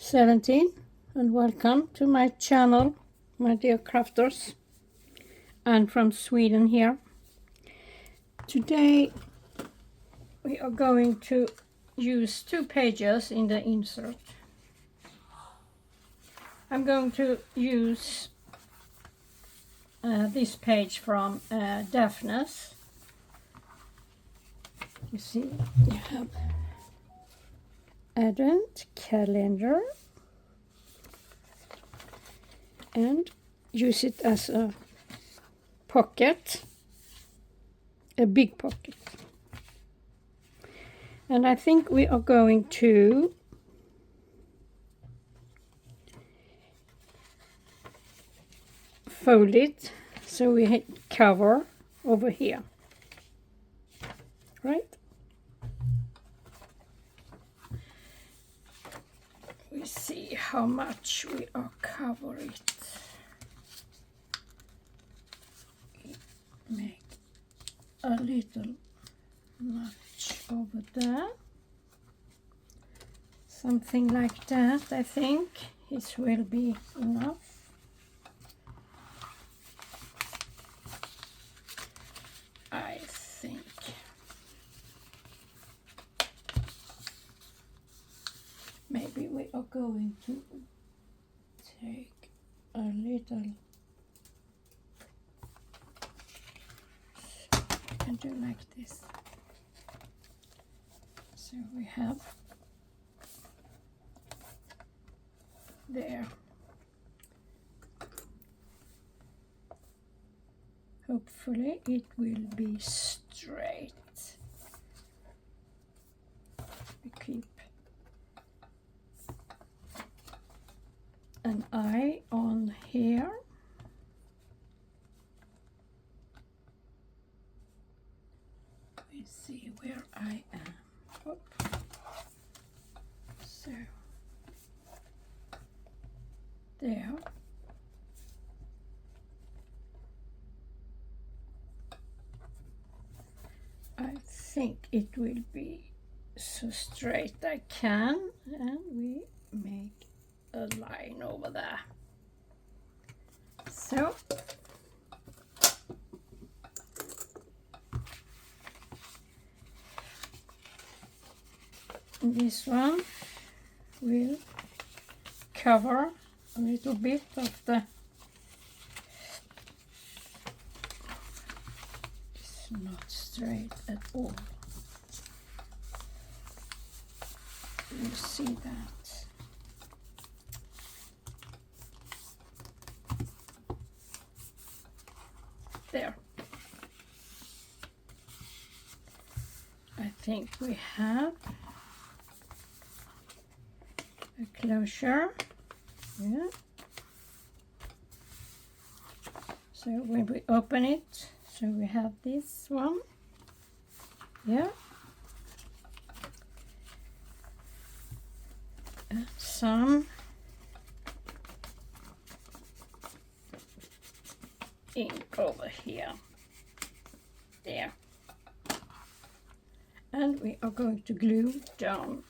17, and welcome to my channel, my dear crafters. I'm from Sweden here. Today we are going to use 2 pages in the insert. I'm going to use this page from Daphne's. You see, you have Advent calendar and use it as a pocket, a big pocket. And I think we are going to fold it so we cover over here, right? We see how much we are covering it. Make a little notch over there. Something like that, I think. It will be enough. I think. Maybe we are going to take a little. I can do like this. So we have there. Hopefully it will be straight. We keep an eye on here. We see where I am. Oop. So there. I think it will be so straight I can, and we make a line over there. So this one will cover a little bit of the, it's not straight at all. You see that. There. I think we have a closure. Yeah. So when we open it, so we have this one. Yeah. And some ink over here. There. And we are going to glue down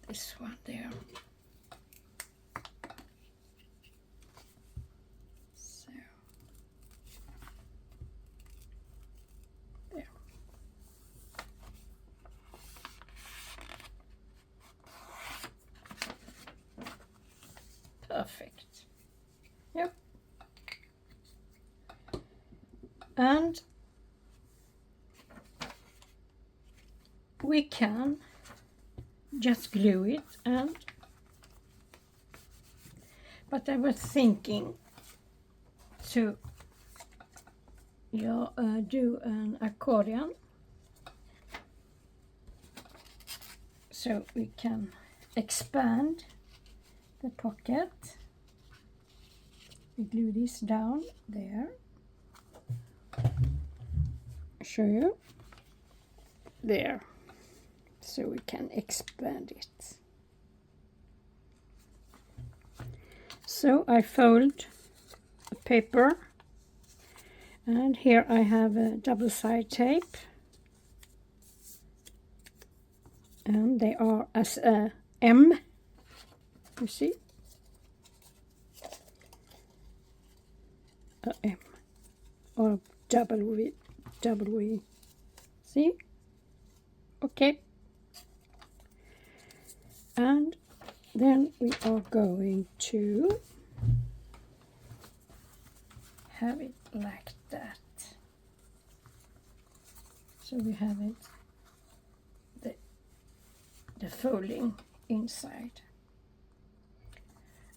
this one there. So there. Perfect. Yep. And we can just glue it, and but I was thinking to do an accordion so we can expand the pocket. We glue this down there. Show you there, so we can expand it. So I fold a paper, and here I have a double side tape, and they are as a M. You see? A M or W. W. See? Okay. And then we are going to have it like that. So we have it, the folding inside.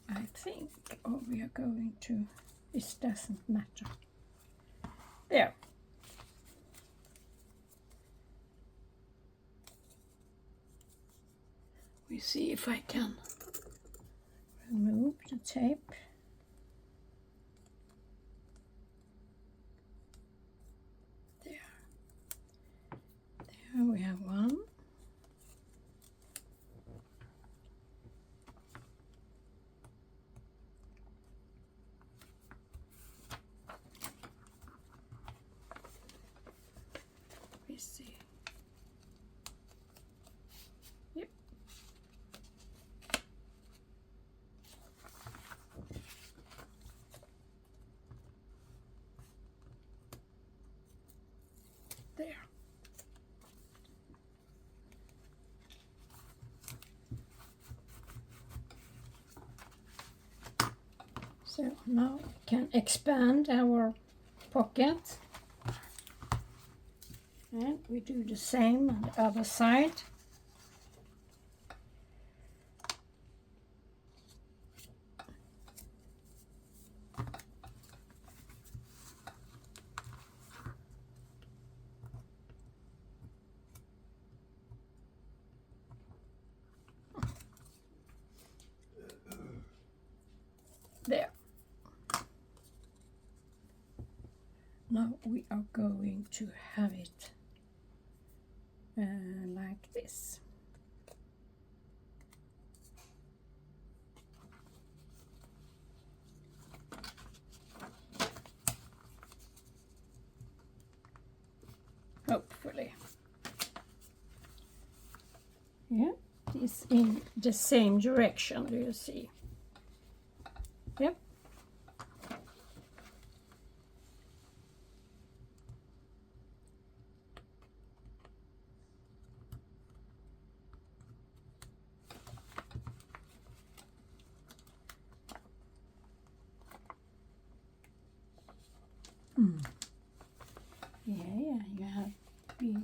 I think, or we are going to, it doesn't matter. There. We see if I can remove the tape. There. There we have one. We see. Yep. There. So now we can expand our pocket. And we do the same on the other side. There. Now we are going to have it like this. Hopefully. Yeah, it's in the same direction, do you see? Yep. Yeah, you have to be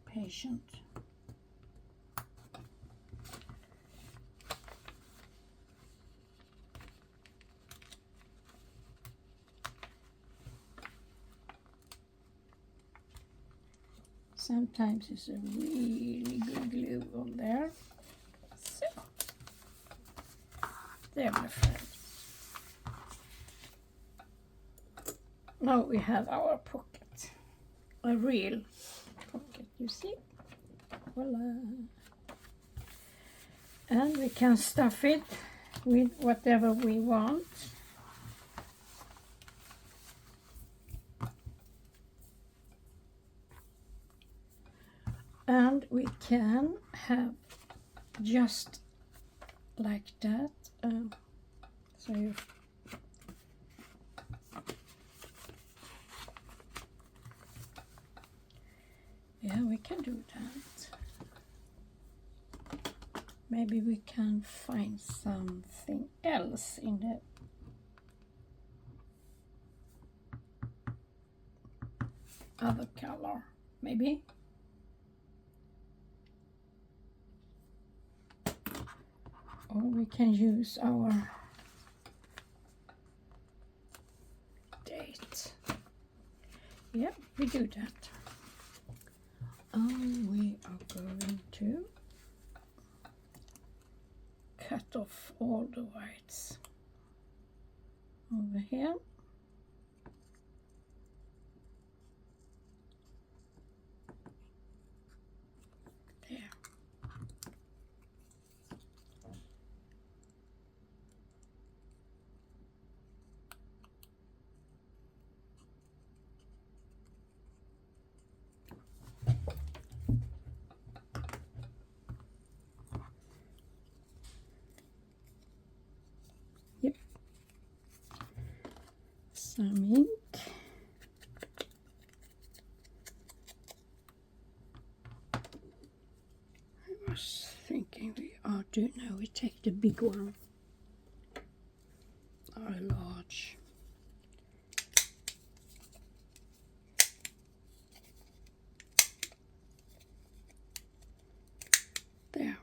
patient. Sometimes it's a really good glue on there. So, there, my friends. Now we have our pocket, a real pocket, you see? Voila! And we can stuff it with whatever we want. And we can have just like that. So you yeah, we can do that. Maybe we can find something else in the other color, maybe. Or we can use our date. Yep, we do that. And we are going to cut off all the whites over here. There. some ink. I was thinking we take the big one, or a large. There.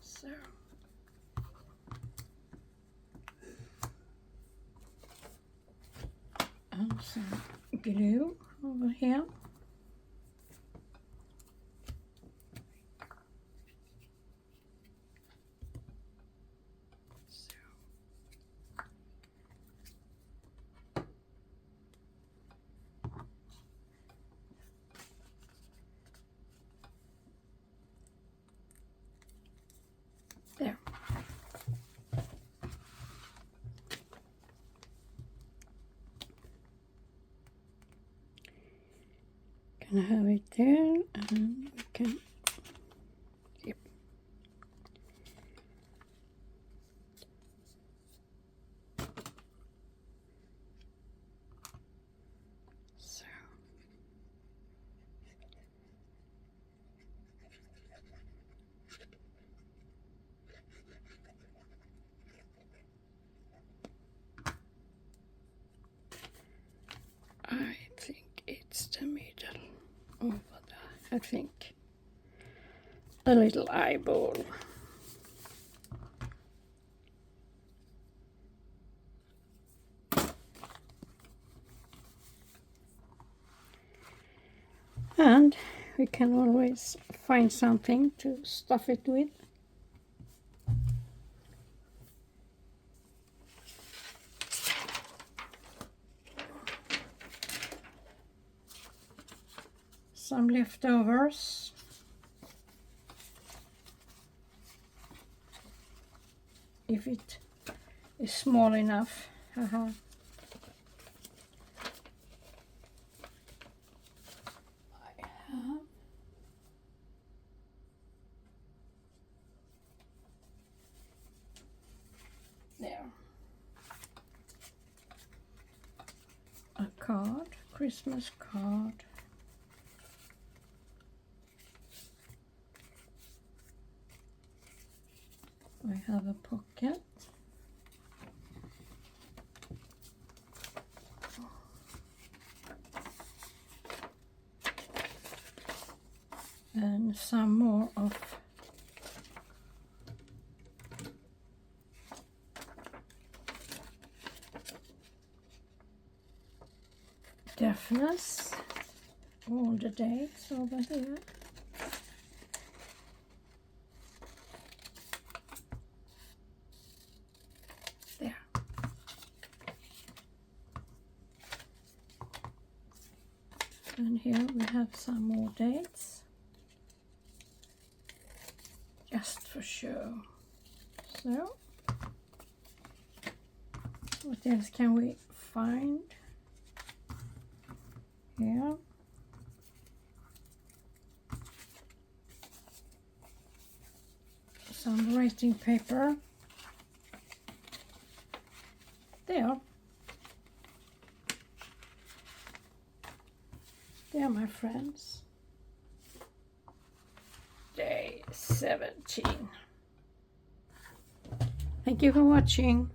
So. And some glue over here. There. Can have it there, and we can, yep. So. I think it's the middle over there. I think a little eyeball. And we can always find something to stuff it with. Some leftovers. If it is small enough. Haha. I have there a card, Christmas card. I have a pocket. And some more of deafness. All the dates over here. There. And here we have some more dates. Just for show. So, what else can we find here? Some writing paper. There. There, my friends. Day 17. Thank you for watching.